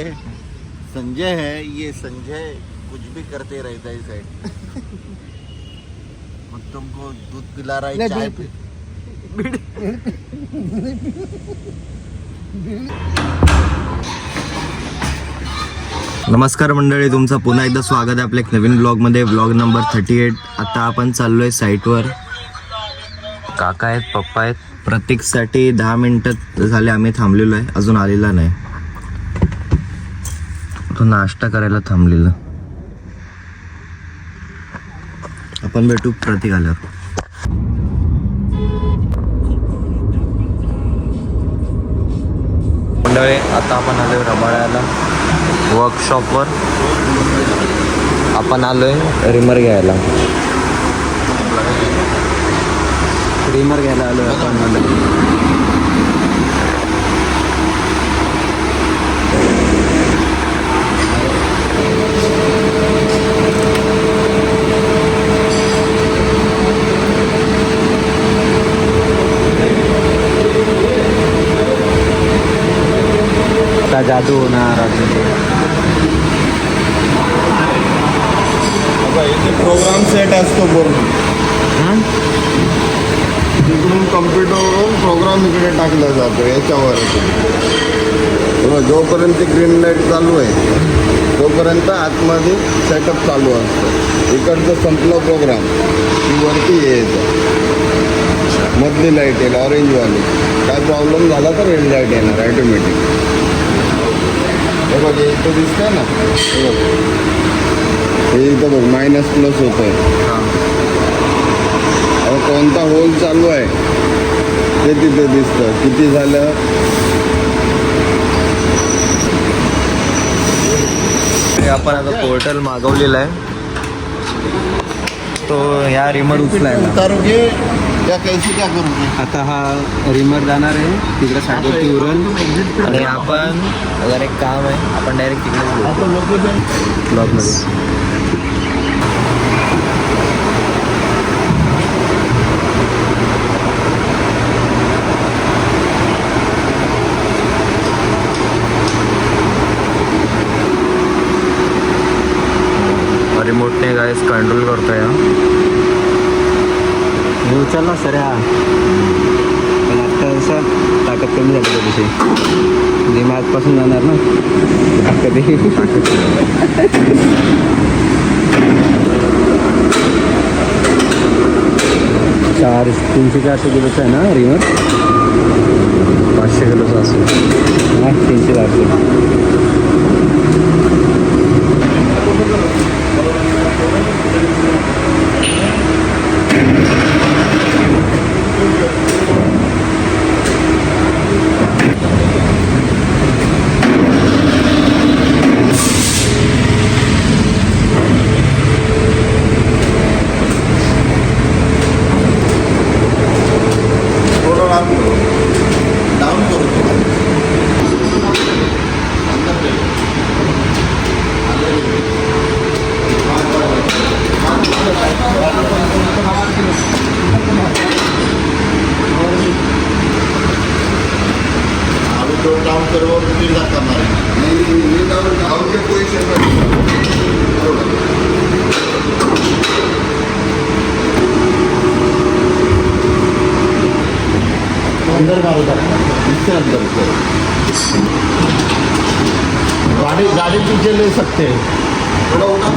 संजय है ये, संजय कुछ भी करते रहता है साइड। मग तुमको दूध पिला रहा है, चाय पी। नमस्कार मंडळी, तुमचं पुन्हा एकदा स्वागत आहे आपल्या एक नवीन ब्लॉगमध्ये, ब्लॉग नंबर 38। आता आपण चाललोय साईटवर। काका आहेत, पप्पा आहेत। प्रतीकसाठी 10 मिनिटं झाले आम्ही थांबलेलो आहे, अजून आलेला नाही। तो नाश्ता करायला थांबलेला। आपण भेटू प्रतीक आल्यावर। मंडळी, आता आपण आलोय रबाळ्याला वर्कशॉपवर। आपण आलोय रिमर घ्यायला आलोय आपण। आता जादू होणार प्रोग्राम सेट असतो पूर्ण। तिकडून कम्प्युटरवरून प्रोग्राम इकडे टाकला जातो याच्यावर। जोपर्यंत ग्रीन लाईट चालू आहे तोपर्यंत आतमध्ये सेटअप चालू असतं। इकडचं संपलं प्रोग्राम की वरती यायचं, मधली लाईट येईल ऑरेंजवाली। काय प्रॉब्लेम झाला तर रेड लाईट येणार ॲटोमॅटिक। हे बघ, इथं दिसतंय ना, हे इथं बघ मायनस प्लस होत आहे। कोणता होल चालू आहे ते तिथे दिसतं, किती झालं। आपण आता पोर्टल मागवलेला आहे, तो ह्या रिमर उचलायला उतारोगे या कैसे क्या करोगे। आता हा रिमर जाणार आहे तिकडे साठवती उरण। आणि आपण अगर एक काम आहे, आपण डायरेक्ट तिकडे ब्लॉगमध्ये। रिमोटने गाइस कंट्रोल करतोय हा। मी उचलला सर हा, पण आता असं ताकद कमी झाली त्याची। म्हणजे मी आजपासून जाणार ना ताकद। 300-400 किलोचा आहे ना रिमर। 500 किलोचा असेल। 300-400। अंदर मारो, इससे अंदर से गाड़ी पीछे ले सकते हैं। थोड़ा उठा।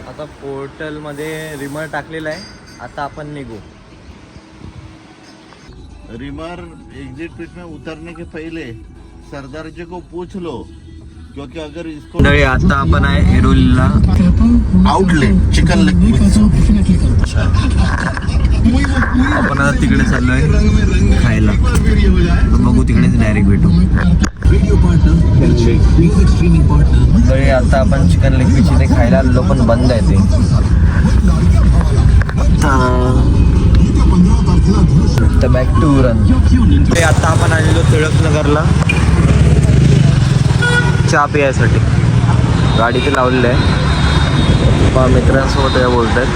आता पोर्टल मध्ये रिमर टाकलेला आहे, आता आपण निघू। रिमर एग्जिट पिट में उतरने के पहले सरदार जी को पूछ लो, क्योंकि अगर इसको मंडळी, आता आपण आहे एरोलीला आउटलेट चिकन लेग पीस। आपण आता तिकडे चाललोय खायला, तर बघू तिकडेच डायरेक्ट भेटू। मंडळी, आता आपण चिकन लेग पीस इथे खायला आलो, पण बंद आहे ते। आता बॅक टू उरण. आता आपण आलेलो टिळक नगरला चहा पियासाठी. गाडी ते लावलेलं आहे. मित्रांसोबत काय बोलतात.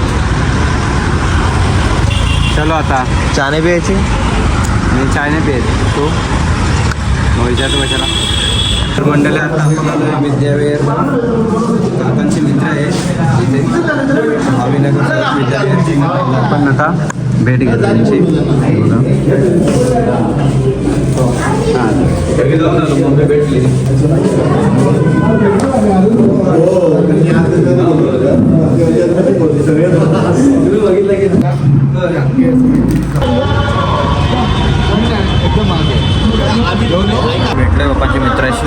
चलो आता चहाने पियायची. मी चाय नाही पित. तू मग विचारतो कशाला. तर मंडळी आता आपण आलो विद्याविहार. काकांचे मित्र आहे इथे भावीनगर विद्याविहारची. आपण आता भेट घेतो त्यांची. मम्मी भेटली. भेटलोय पप्पाच्या मित्राशी.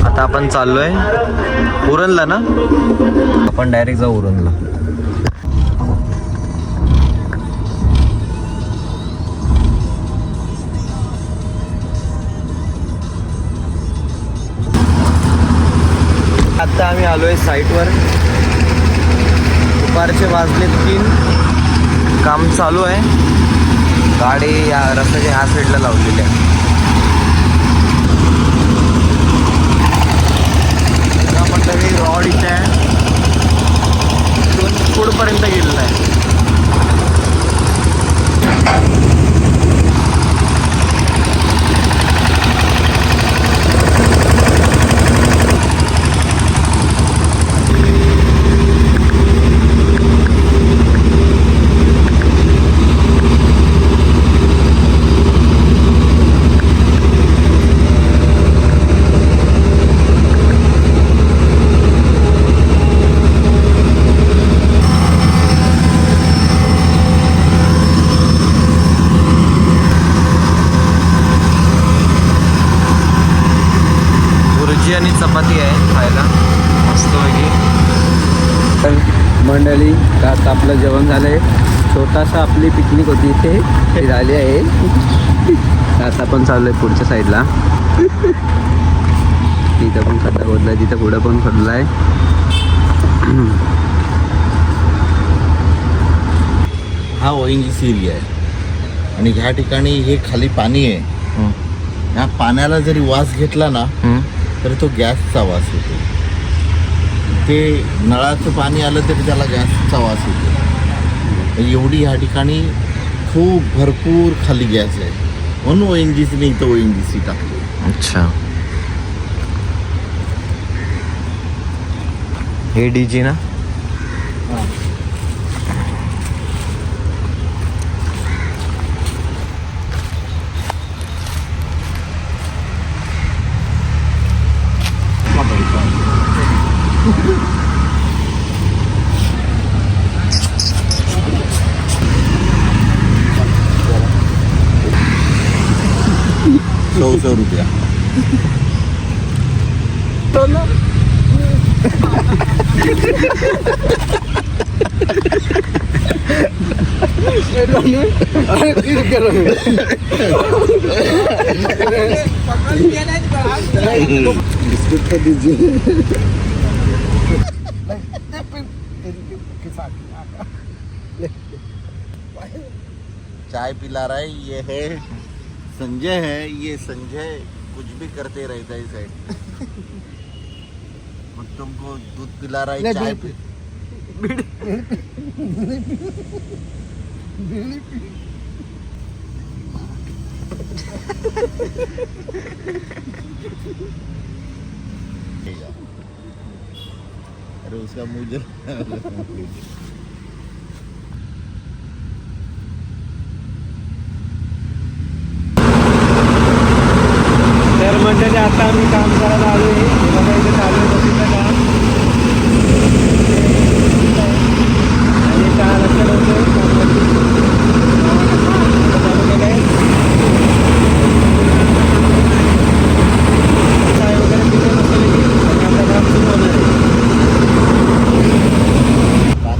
आता आपण चाललोय उरणला ना. आपण डायरेक्ट जाऊ उरणला. आता आम्ही आलोय साईटवर. दुपारचे वाजले 3. काम चालू आहे. गाडी या रस्त्याच्या ह्या साईडला लावलेली आहे. आपण तरी रॉड इथे आहे. इथून पुढपर्यंत गेलेला आहे. आणि चपाती आहे खायला मस्तपैकी. मंडळी आता आपलं जेवण झालंय. छोटासा आपली पिकनिक होती इथे ती झाली आहे. आता पण चाललोय पुढच्या साईडला. तिथं पण खड्डा खोदलाय. तिथं पुढं पण खोदलाय. हा ओएनजीसी एरिया आहे आणि ह्या ठिकाणी हे खाली पाणी आहे. ह्या पाण्याला जरी वास घेतला ना तर तो गॅसचा वास येतो. ते नळाचं पाणी आलं तरी त्याला गॅसचा वास येतो. एवढी ह्या ठिकाणी खूप भरपूर खाली गॅस आहे म्हणून ओएनजीसीने इथं ओएनजीसी टाकली. अच्छा. हे डीजी ना. ₹100 बिस्कुट तो दीजिए. चाय पिला रहा है. ये है संजय है. ये संजय कुछ भी करते रहता है साइड. तुमको दूध पिला रहा है. चाय पी. अरे उसका मुझे तर मंडळी आता आम्ही काम करायला आलो आहे. बघा इथे चालू आहे बघितलं काम. आणि चहा लक्षात होतो चालू केलं आहे. चाय वगैरे पिते बसले की आता काम सुरू होणार आहे.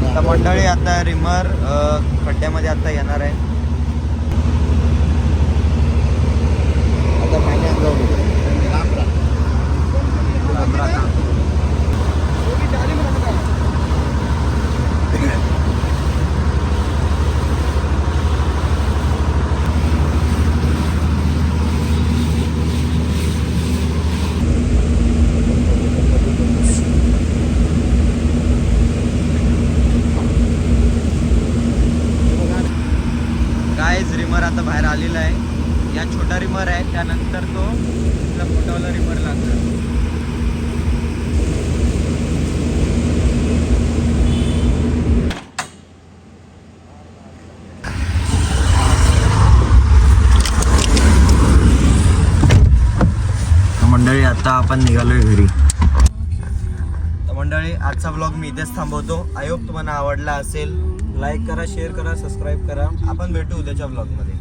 आता मंडळी आता रिमर खड्ड्यामध्ये आता येणार आहे. आता पाण्यात जाऊन आता बाहेर आलेला आहे. या छोटा रिमर आहे, त्यानंतर तो आपला मोठावाला रिमर लागणार. मंडळी आता आपण निघालोय घरी. तर मंडळी आजचा ब्लॉग मी इथेच थांबवतो. आय होप तुम्हाला आवडला असेल. लाईक करा, शेअर करा, सबस्क्राईब करा. आपण भेटू उद्याच्या ब्लॉगमध्ये.